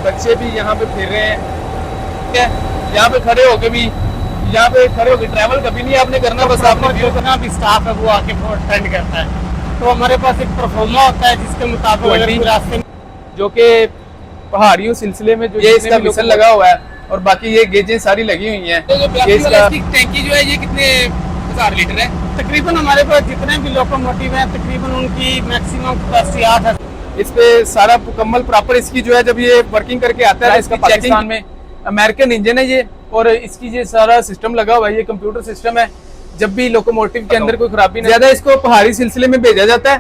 बच्चे भी यहाँ पे फिर रहे हैं। ठीक है, यहाँ पे खड़े होके भी ट्रैवल कभी नहीं आपने करना, बस आपने जितना भी स्टाफ है वो आके अटेंड करता है। तो हमारे पास एक परफॉर्मा होता है जिसके मुताबिक रास्ते जो कि पहाड़ियों सिलसिले में जो ये इसका मिशन लगा हुआ है और बाकी ये गेजें सारी लगी हुई हैं। तो जो टैंकी जो है ये कितने 1000 लीटर है? तकरीबन हमारे पास जितने भी लोकोमोटिव हैं तकरीबन उनकी मैक्सिमम कैपेसिटी 8 है। इस पे सारा मुकम्मल प्रॉपर इसकी जो है जब ये वर्किंग करके आता है इसका पाकिस्तान में अमेरिकन इंजन है ये, और इसकी ये सारा सिस्टम लगा हुआ है, ये कंप्यूटर सिस्टम है। जब भी लोकोमोटिव के अंदर कोई खराबी नहीं ज्यादा इसको पहाड़ी सिलसिले में भेजा जाता है।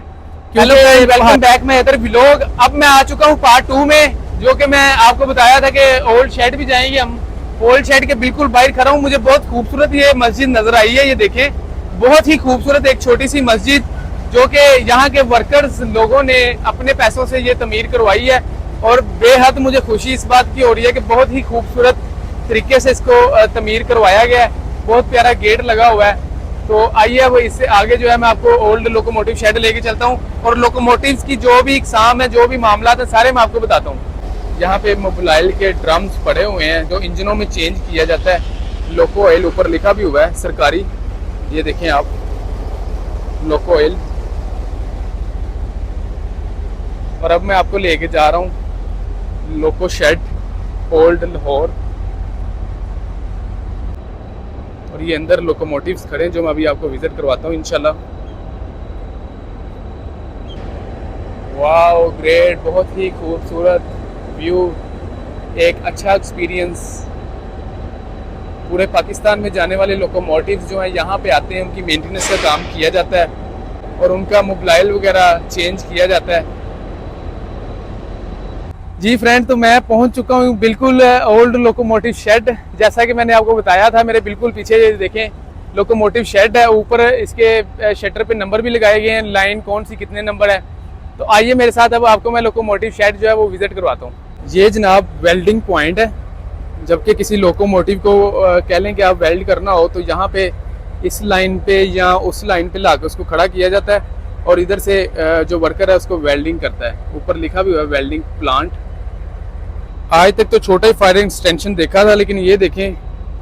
वेलकम बैक में इधर व्लॉग। अब मैं आ चुका हूँ पार्ट 2 में, जो कि मैं आपको बताया था कि ओल्ड शेड भी जाएंगे हम। ओल्ड शेड के बिल्कुल बाहर खड़ा हूँ। मुझे बहुत खूबसूरत ये मस्जिद नजर आई है, ये देखें, बहुत ही खूबसूरत एक छोटी सी मस्जिद जो कि यहाँ के वर्कर्स लोगों ने अपने पैसों से ये तमीर करवाई है। और बेहद मुझे खुशी इस बात की हो रही है कि बहुत ही खूबसूरत तरीके से इसको तमीर करवाया गया है। बहुत प्यारा गेट लगा हुआ है। तो आइए अब इससे आगे जो है मैं आपको ओल्ड लोकोमोटिव शेड लेके चलता हूँ और लोकोमोटिव्स की जो भी इकसाम है, जो भी मामला है, सारे मैं आपको बताता हूँ। यहाँ पे मोबाइल के ड्रम्स पड़े हुए हैं जो इंजनों में चेंज किया जाता है। लोको ऑयल ऊपर लिखा भी हुआ है सरकारी, ये देखें आप, लोको ऑयल। और अब मैं आपको लेके जा रहा हूँ लोको शेड ओल्ड लाहौर। और ये अंदर लोकोमोटिव्स खड़े हैं जो मैं अभी आपको विजिट करवाता हूँ इंशाल्लाह। वाओ ग्रेट, बहुत ही खूबसूरत व्यू, एक अच्छा एक्सपीरियंस। पूरे पाकिस्तान में जाने वाले लोकोमोटिव्स जो हैं यहाँ पे आते हैं, उनकी मेंटेनेंस का काम किया जाता है और उनका मोबाइल वगैरह चेंज किया जाता है। जी फ्रेंड, तो मैं पहुंच चुका हूँ बिल्कुल ओल्ड लोकोमोटिव शेड। जैसा कि मैंने आपको बताया था, मेरे बिल्कुल पीछे ये देखें लोकोमोटिव शेड है। ऊपर इसके शटर पे नंबर भी लगाए गए हैं, लाइन कौन सी कितने नंबर है। तो आइए मेरे साथ, अब आपको मैं लोकोमोटिव शेड जो है वो विजिट करवाता हूँ। ये जनाब वेल्डिंग पॉइंट है। जबकि किसी लोकोमोटिव को कह लें कि आप वेल्ड करना हो तो यहाँ पे इस लाइन पे या उस लाइन पे लाकर उसको खड़ा किया जाता है और इधर से जो वर्कर है उसको वेल्डिंग करता है। ऊपर लिखा भी हुआ है वेल्डिंग प्लांट। आज तक तो छोटा ही फायर एक्सटेंशन देखा था, लेकिन ये देखें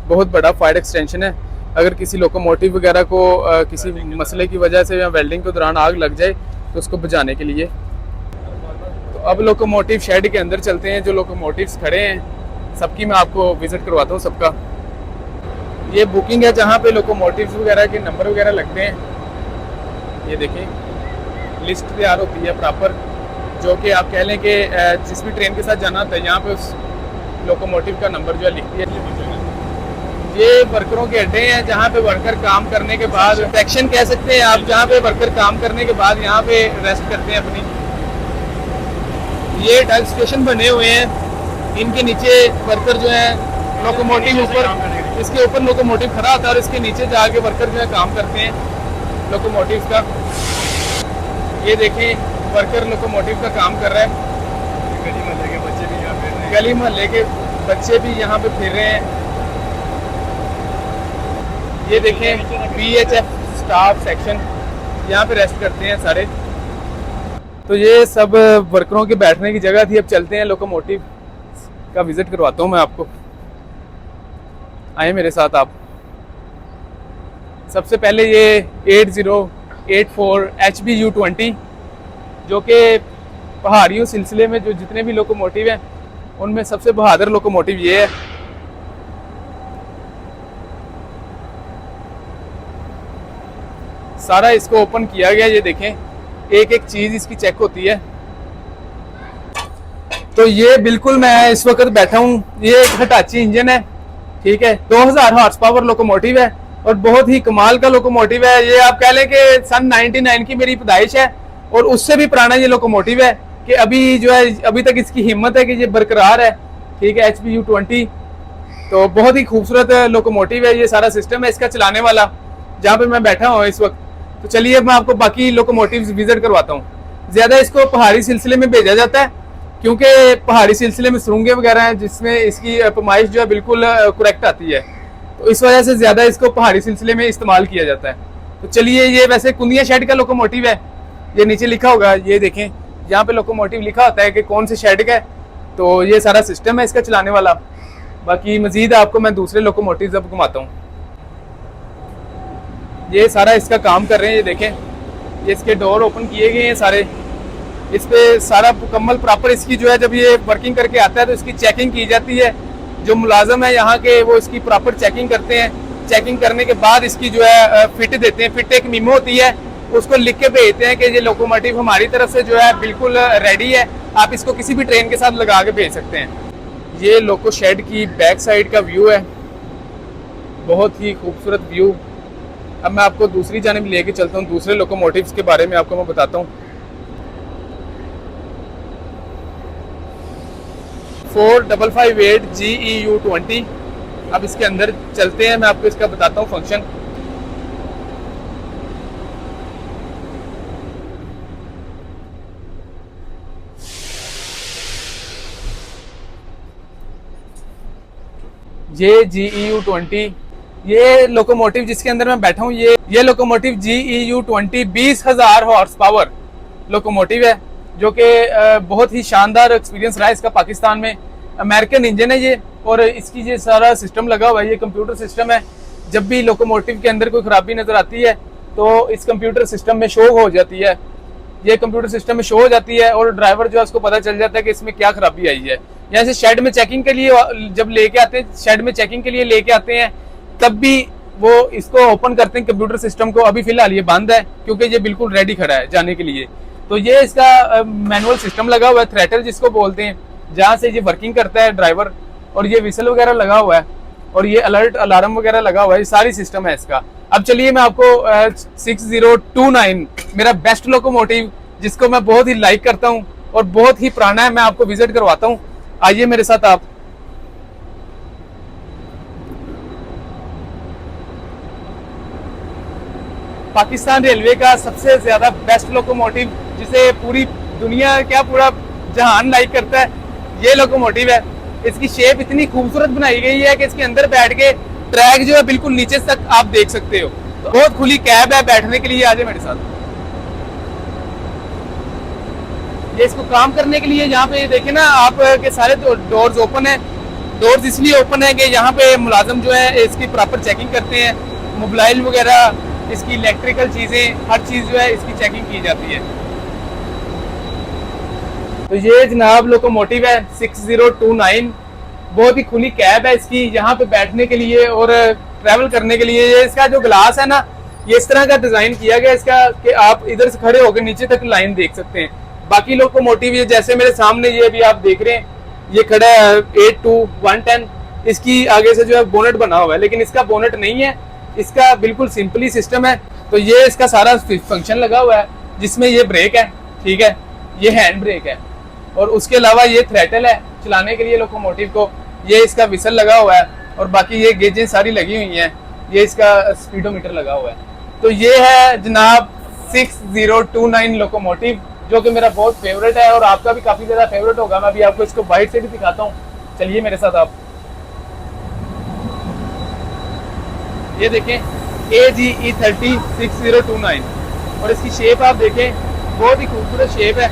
बहुत बड़ा फायर एक्सटेंशन है। अगर किसी लोकोमोटिव वगैरह को किसी मसले की वजह से या वेल्डिंग के दौरान आग लग जाए तो उसको बुझाने के लिए। तो अब लोकोमोटिव शेड के अंदर चलते हैं। जो लोकोमोटिव्स खड़े हैं सबकी मैं आपको विजिट करवाता हूँ सबका। ये बुकिंग है जहाँ पे लोकोमोटिव्स वगैरह के नंबर वगैरह लगते हैं। ये देखें लिस्ट तैयार होती है प्रॉपर, जो कि आप कह लें कि जिस भी ट्रेन के साथ जाना होता है यहाँ पे उस लोकोमोटिव का नंबर जो है लिखती है। ये वर्करों के अड्डे हैं जहाँ पे वर्कर काम करने के बाद, सेक्शन कह सकते हैं आप, जहाँ पे वर्कर काम करने के बाद यहाँ पे रेस्ट करते हैं अपनी। ये डग स्टेशन बने हुए हैं, इनके नीचे वर्कर जो है लोकोमोटिव ऊपर, इसके ऊपर लोकोमोटिव खड़ा होता है और इसके नीचे जाके वर्कर जो है काम करते हैं लोकोमोटिव का। ये देखें वर्कर लोकोमोटिव का काम कर रहा है। गली मोहल्ले के बच्चे भी यहाँ फिर रहे हैं। गली मोहल्ले के बच्चे भी यहाँ पे फिर रहे हैं। ये देखें BHF स्टाफ सेक्शन, यहाँ पे रेस्ट करते हैं सारे। तो ये सब वर्करों के बैठने की जगह थी। अब चलते हैं लोकोमोटिव का विजिट करवाता हूँ मैं आपको। आए मेरे साथ आप। सबसे पहले ये 8084 HBU20 जो कि पहाड़ियों सिलसिले में जो जितने भी लोकोमोटिव हैं उनमें सबसे बहादुर लोकोमोटिव ये है। सारा इसको ओपन किया गया, ये देखें एक एक चीज इसकी चेक होती है। तो ये बिल्कुल मैं इस वक्त बैठा हूँ, ये एक हिटाची इंजन है, ठीक है, 2000 हॉर्स पावर लोकोमोटिव है और बहुत ही कमाल का लोकोमोटिव है। ये आप कह लें कि सन 99 की मेरी पैदाइश है और उससे भी पुराना ये लोकोमोटिव है कि अभी जो है अभी तक इसकी हिम्मत है कि ये बरकरार है, ठीक है। HBU20 तो बहुत ही खूबसूरत लोकोमोटिव है। ये सारा सिस्टम है इसका चलाने वाला, जहाँ पे मैं बैठा हूँ इस वक्त। तो चलिए मैं आपको बाकी लोकोमोटिव्स विजिट करवाता हूँ। ज्यादा इसको पहाड़ी सिलसिले में भेजा जाता है क्योंकि पहाड़ी सिलसिले में सुरंगें वगैरह हैं जिसमें इसकी पैमाइश जो है बिल्कुल करेक्ट आती है, तो इस वजह से ज्यादा इसको पहाड़ी सिलसिले में इस्तेमाल किया जाता है। तो चलिए, ये वैसे कुंदिया शेड का लोकोमोटिव है, ये नीचे लिखा होगा, ये देखें यहाँ पे लोकोमोटिव लिखा होता है कि कौन से शेड का है तो ये सारा सिस्टम है इसका चलाने वाला। बाकी मजीद आपको मैं दूसरे लोकोमोटिव अब घुमाता हूँ। ये सारा इसका काम कर रहे हैं, ये देखें, ये इसके डोर ओपन किए गए हैं सारे। इस पे सारा मुकम्मल प्रॉपर इसकी जो है जब ये वर्किंग करके आता है तो इसकी चेकिंग की जाती है। जो मुलाजम है यहाँ के वो इसकी प्रॉपर चेकिंग करते हैं। चेकिंग करने के बाद इसकी जो है फिट देते हैं। फिट एक मीमो होती है, उसको लिख के भेजते हैं कि ये लोकोमोटिव हमारी तरफ से जो है बिल्कुल रेडी है, आप इसको किसी भी ट्रेन के साथ लगा के भेज सकते हैं। ये लोको शेड की बैक साइड का व्यू है, बहुत ही खूबसूरत व्यू। अब मैं आपको दूसरी जानिब लेके चलता हूँ, दूसरे लोकोमोटिव्स के बारे में आपको मैं बताता हूँ। 4558 GEU20। अब इसके अंदर चलते हैं, मैं आपको इसका बताता हूँ फंक्शन। ये GEU20, ये लोकोमोटिव जिसके अंदर मैं बैठा हूँ, ये locomotive GEU20 20,000 horse power locomotive है, जो कि बहुत ही शानदार एक्सपीरियंस रहा है इसका पाकिस्तान में। अमेरिकन इंजन है ये, और इसकी ये सारा सिस्टम लगा हुआ है, ये कंप्यूटर सिस्टम है। जब भी लोकोमोटिव के अंदर कोई खराबी नजर आती है तो इस कंप्यूटर सिस्टम में शो हो जाती है, ये कंप्यूटर सिस्टम में शो हो जाती है, और ड्राइवर जो है उसको पता चल जाता है कि इसमें क्या खराबी आई है। यहाँ से शेड में चेकिंग के लिए जब लेके आते हैं, शेड में चेकिंग के लिए लेके आते हैं, तब भी वो इसको ओपन करते हैं कंप्यूटर सिस्टम को। अभी फिलहाल ये बंद है क्योंकि ये बिल्कुल रेडी खड़ा है जाने के लिए। तो ये इसका मैनुअल सिस्टम लगा हुआ है, थ्रेटल जिसको बोलते हैं, जहाँ से ये वर्किंग करता है ड्राइवर। और ये विसल वगैरह लगा हुआ है, और ये अलर्ट अलार्म वगैरह लगा हुआ है, ये सारी सिस्टम है इसका। अब चलिए मैं आपको 6029 मेरा बेस्ट लोकोमोटिव, जिसको मैं बहुत ही लाइक करता हूँ और बहुत ही पुराना है, मैं आपको विजिट करवाता हूँ। आइए मेरे साथ आप। पाकिस्तान रेलवे का सबसे ज्यादा बेस्ट लोकोमोटिव, जिसे पूरी दुनिया क्या पूरा जहान लाइक करता है, ये लोकोमोटिव है। इसकी शेप इतनी खूबसूरत बनाई गई है कि इसके अंदर बैठ के ट्रैक जो है बिल्कुल नीचे तक आप देख सकते हो। तो बहुत खुली कैब है बैठने के लिए। आ जाए मेरे साथ। ये इसको काम करने के लिए यहाँ पे देखे ना आप के सारे डोर्स ओपन है। डोर्स इसलिए ओपन है कि यहाँ पे मुलाजम जो है इसकी प्रॉपर चेकिंग करते हैं। मोबाइल वगैरह, इसकी इलेक्ट्रिकल चीजें, हर चीज जो है इसकी चेकिंग की जाती है। तो ये जनाब लोकोमोटिव है 6029, बहुत ही खुली कैब है इसकी, यहाँ पे बैठने के लिए और ट्रैवल करने के लिए। ये इसका जो ग्लास है ना, ये इस तरह का डिजाइन किया गया इसका कि आप इधर से खड़े होकर नीचे तक लाइन देख सकते हैं। बाकी लोकोमोटिव ये जैसे मेरे सामने ये अभी आप देख रहे हैं, ये खड़ा है 82-110, इसकी आगे से जो है बोनेट बना हुआ है, लेकिन इसका बोनेट नहीं है, इसका बिल्कुल सिंपली सिस्टम है। तो ये इसका सारा फंक्शन लगा हुआ है, जिसमें ये ब्रेक है, ठीक है, ये हैंड ब्रेक है, और उसके अलावा ये थ्रेटल है चलाने के लिए लोकोमोटिव को। ये इसका विसल लगा हुआ है, और बाकी ये गेजें सारी लगी हुई हैं। ये इसका स्पीडोमीटर लगा हुआ है। तो ये है जनाब 6029 लोकोमोटिव, जो कि मेरा बहुत फेवरेट है और आपका भी काफी ज्यादा फेवरेट होगा। मैं अभी आपको इसको बाइट से भी दिखाता हूँ, चलिए मेरे साथ आप। ये देखें AGE30 6029, और इसकी शेप आप देखें, बहुत ही खूबसूरत शेप है,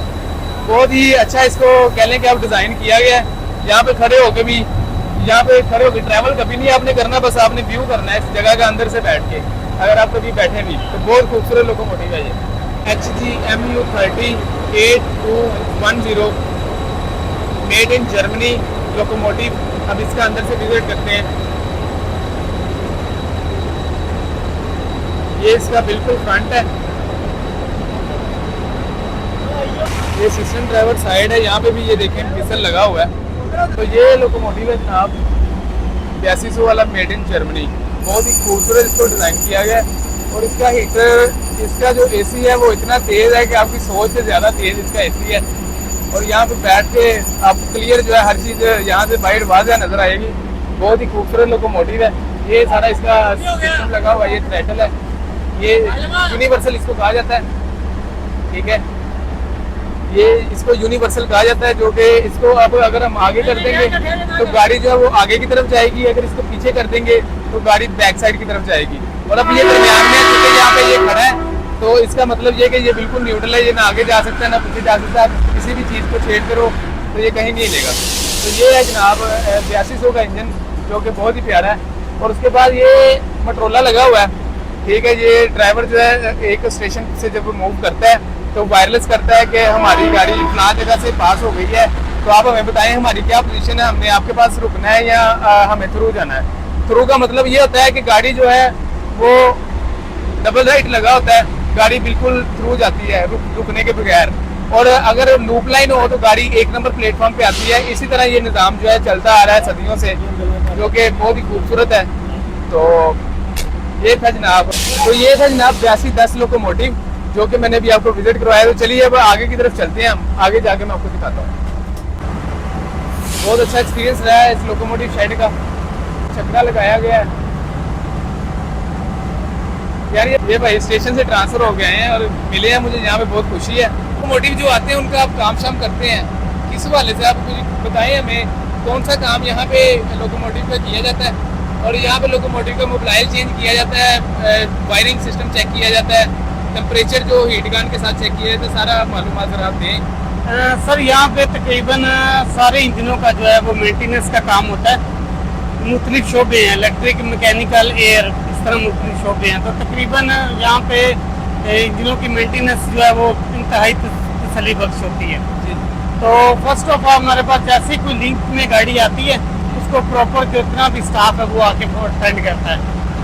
बहुत ही अच्छा इसको कह लें कि आप डिजाइन किया गया है। यहाँ पे खड़े होके भी, यहाँ पे खड़े होके ट्रैवल कभी नहीं आपने करना, बस आपने व्यू करना है इस जगह का अंदर से बैठ के, अगर आप कभी बैठे भी। तो बहुत खूबसूरत लोकोमोटिव है ये HGMU30 8210, made in Germany locomotive. अब इसका अंदर से विजिट करते हैं। ये इसका बिल्कुल फ्रंट है, ये असिस्टेंट ड्राइवर साइड है, यहाँ पे भी ये देखें विसल लगा हुआ है। तो ये लोकोमोटिव है जनाब 8200 वाला, मेड इन जर्मनी। बहुत ही खूबसूरत इसको डिज़ाइन किया गया है, और इसका हीटर, इसका जो एसी है वो इतना तेज़ है कि आपकी सोच से ज़्यादा तेज़ इसका एसी है। और यहाँ पे बैठ के आप क्लियर जो है हर चीज़ यहाँ से बाहर वाज़ह नज़र आएगी। बहुत ही खूबसूरत लोकोमोटिव है। ये सारा इसका सिस्टम लगा हुआ है, ये थ्रेटल है, ये यूनिवर्सल इसको कहा जाता है, ठीक है, ये इसको यूनिवर्सल कहा जाता है। जो कि इसको अब अगर हम आगे कर देंगे तो गाड़ी जो है वो आगे की तरफ जाएगी, अगर इसको पीछे कर देंगे तो गाड़ी बैक साइड की तरफ जाएगी। और अब ये दरमियान में, क्योंकि यहाँ पे ये खड़ा है, तो इसका मतलब ये कि ये बिल्कुल न्यूट्रल है, ये ना आगे जा सकता है ना पीछे जा सकता है। आप किसी भी चीज़ को छेड़ करो तो ये कहीं नहीं लेगा। तो ये है जनाब 8200 का इंजन, जो कि बहुत ही प्यारा है। और उसके बाद ये मोटरोला लगा हुआ है, ठीक है। ये ड्राइवर जो है एक स्टेशन से जब मूव करता है तो वायरलेस करता है कि हमारी गाड़ी फलां जगह से पास हो गई है, तो आप हमें बताएं हमारी क्या पोजीशन है, हमने आपके पास रुकना है या हमें थ्रू जाना है। थ्रू का मतलब ये होता है कि गाड़ी जो है वो डबल राइट लगा होता है, गाड़ी बिल्कुल थ्रू जाती है रुकने के बगैर। और अगर लूप लाइन हो तो गाड़ी 1 नंबर प्लेटफॉर्म पे आती है। इसी तरह ये निज़ाम जो है चलता आ रहा है सदियों से, जो कि बहुत ही खूबसूरत है। तो ये था जनाब, 8210 लोकोमोटिव, जो कि मैंने भी आपको विजिट करवाया। तो चलिए अब आगे की तरफ चलते हैं, हम आगे जाके मैं आपको दिखाता हूँ। बहुत अच्छा एक्सपीरियंस रहा है इस लोकोमोटिव शेड का, छकड़ा लगाया गया है यार। ये भाई स्टेशन से ट्रांसफर हो गए हैं और मिले हैं मुझे, यहाँ पे बहुत खुशी है। लोकोमोटिव जो आते हैं उनका आप काम शाम करते हैं, किस हवाले से आप कुछ बताएं हमें, कौन सा काम यहाँ पे लोकोमोटिव का किया जाता है? और यहाँ पे लोकोमोटिव का मोबाइल चेंज किया जाता है, वायरिंग सिस्टम चेक किया जाता है, टेम्परेचर जो हीट गन के साथ चेक किया जाता है, सारा मालूमात जरा आप दें। सर यहाँ पे तकरीबन सारे इंजनों का जो है वो मेंटेनेंस का काम होता है। मुख्तलिफ शोबे हैं, इलेक्ट्रिक, मैकेनिकल, एयर, इस तरह मुख्तलिफ शोबे हैं। तो तकरीबन यहाँ पे इंजनों की मेंटेनेंस जो है वो इंतहाई तसल्ली बख्श होती है। तो फर्स्ट ऑफ ऑल हमारे पास जैसे कोई लिंक में गाड़ी आती है, उसको प्रॉपर जितना भी स्टाफ है वो आके अटेंड करता है।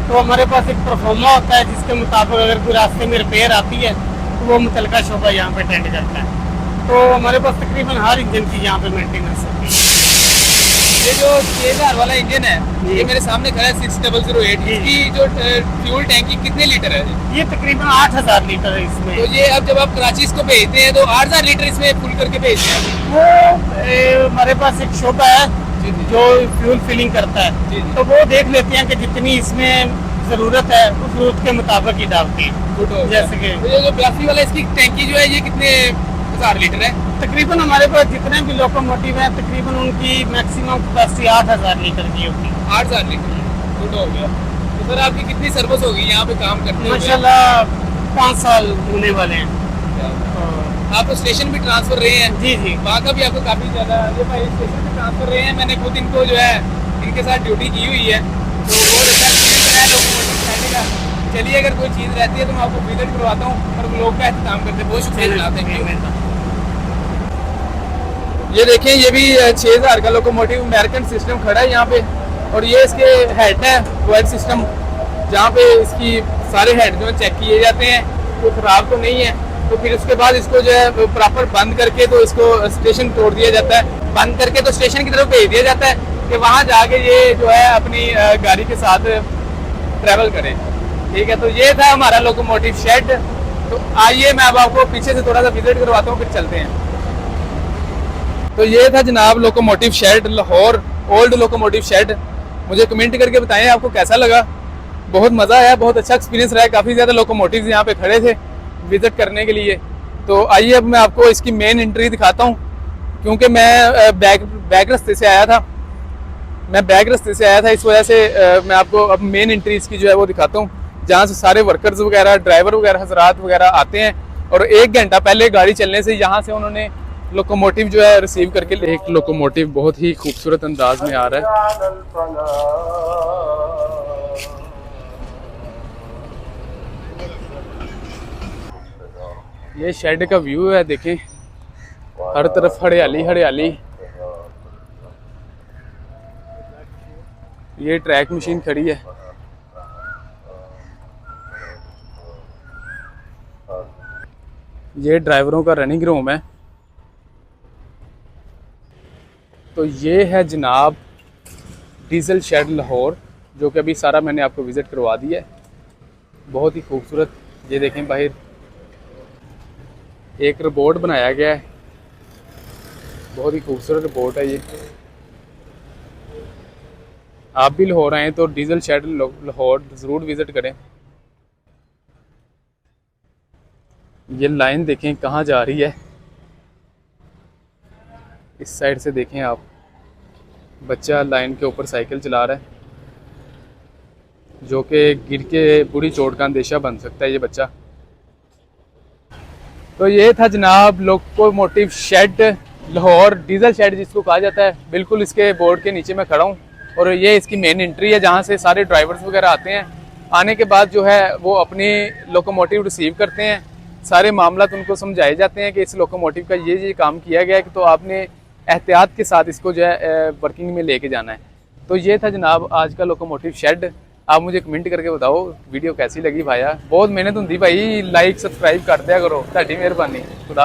तो हमारे पास एक परफॉर्मा होता है जिसके मुताबिक अगर कोई रास्ते में रिपेयर आती है तो वो मुतलका शोबा यहाँ पे अटेंड करता है। तो हमारे पास तकरीबन हर इंजन की यहाँ पे मेंटेनेंस होती है। ये जो 6000 वाला इंजन है, ये मेरे सामने खड़ा है 6008, इसकी जो फ्यूल टैंकी कितने लीटर है? ये तकरीबन 8000 लीटर है इसमें। तो ये अब जब आप कराची इसको भेजते हैं तो 8000 लीटर इसमें फुल करके भेजते हैं? वो हमारे पास एक शोबा है जो फ्यूल फिलिंग करता है, तो वो देख लेते हैं कि जितनी इसमें जरूरत है उस जरूरत के मुताबिक ही डालते हैं। जैसे कि तो ये जो 82 वाला इसकी टैंकी जो है ये कितने 1000 लीटर है? तकरीबन हमारे पास जितने भी लोकोमोटिव हैं तकरीबन उनकी मैक्सिमम कैपेसिटी 8000 लीटर की होगी। 8000 लीटर गुड हो गया। तो सर आपकी कितनी सर्विस होगी यहाँ पे काम करते हैं? माशाल्लाह 5 साल होने वाले हैं। आप स्टेशन भी ट्रांसफर रहे हैं? जी जी, वहाँ का भी आपको काफी ज्यादा, ये भाई स्टेशन भी ट्रांसफर रहे हैं, मैंने खुद इनको जो है इनके साथ ड्यूटी की हुई है, तो बहुत अच्छा एक्सपीरियंस रहा है लोकोमोटिव चलाने का। चलिए अगर कोई चीज़ रहती है तो मैं आपको विजिट करवाता हूँ और लोग का एहतमाम करते हैं। बहुत शुक्रिया जनाब, थैंक यू। ये देखें, ये भी 6000 का लोकोमोटिव अमेरिकन सिस्टम खड़ा है यहाँ पे, और ये इसके हेड है वाइड सिस्टम, जहाँ पे इसकी सारे हेड जो है चेक किए जाते हैं, कोई खराब तो नहीं है। तो फिर उसके बाद इसको जो है प्रॉपर बंद करके तो इसको स्टेशन तोड़ दिया जाता है, बंद करके तो स्टेशन की तरफ भेज दिया जाता है कि वहाँ जाके ये जो है अपनी गाड़ी के साथ ट्रैवल करें, ठीक है। तो ये था हमारा लोकोमोटिव शेड। तो आइए मैं अब आपको पीछे से थोड़ा सा विजिट करवाता हूँ, फिर चलते हैं। तो ये था जनाब locomotive shade Lahore, old locomotive shade. मुझे कमेंट करके बताएं आपको कैसा लगा। बहुत मज़ा आया, बहुत अच्छा एक्सपीरियंस रहा है। काफ़ी ज़्यादा लोकोमोटिव्स यहाँ पे खड़े थे विजिट करने के लिए। तो आइए अब मैं आपको इसकी मेन एंट्री दिखाता हूँ, क्योंकि मैं बैक रास्ते से आया था, इस वजह से मैं आपको अब मेन एंट्री इसकी जो है वो दिखाता हूँ, जहाँ से सारे वर्कर्स वगैरह, ड्राइवर वगैरह, हजरात वगैरह आते हैं। और 1 घंटा पहले गाड़ी चलने से यहाँ से उन्होंने लोकोमोटिव जो है रिसीव करके, एक लोकोमोटिव बहुत ही खूबसूरत अंदाज में आ रहा है। ये शेड का व्यू है, देखें हर तरफ हरियाली हरियाली। ये ट्रैक मशीन खड़ी है, ये ड्राइवरों का रनिंग रूम है। तो ये है जनाब डीजल शेड लाहौर, जो कि अभी सारा मैंने आपको विज़िट करवा दिया है। बहुत ही खूबसूरत, ये देखें बाहर एक रोबोट बनाया गया है, बहुत ही खूबसूरत रोबोट है ये। आप भी लाहौर आएँ तो डीजल शेड लाहौर ज़रूर विज़िट करें। ये लाइन देखें कहाँ जा रही है, इस साइड से देखें आप, बच्चा लाइन के ऊपर साइकिल चला रहा है, जो कि गिर के बुरी चोट का अंदेशा बन सकता है ये बच्चा। तो ये था जनाब locomotive shade Lahore diesel shed जिसको कहा जाता है, बिल्कुल इसके बोर्ड के नीचे मैं खड़ा हूँ। और ये इसकी मेन एंट्री है जहाँ से सारे ड्राइवर्स वगैरह आते हैं। आने के बाद जो है वो अपनी लोकोमोटिव रिसीव करते हैं, सारे मामला उनको समझाए जाते हैं कि इस लोकोमोटिव का ये काम किया गया है, तो आपने एहतियात के साथ इसको जो है वर्किंग में लेके जाना है। तो ये था जनाब आज का लोकोमोटिव शेड। आप मुझे कमेंट करके बताओ वीडियो कैसी लगी भाया। बहुत मेहनत होंगी भाई, लाइक सब्सक्राइब कर दिया करो, ਤੁਹਾਡੀ ਮਿਹਰਬਾਨੀ। खुदा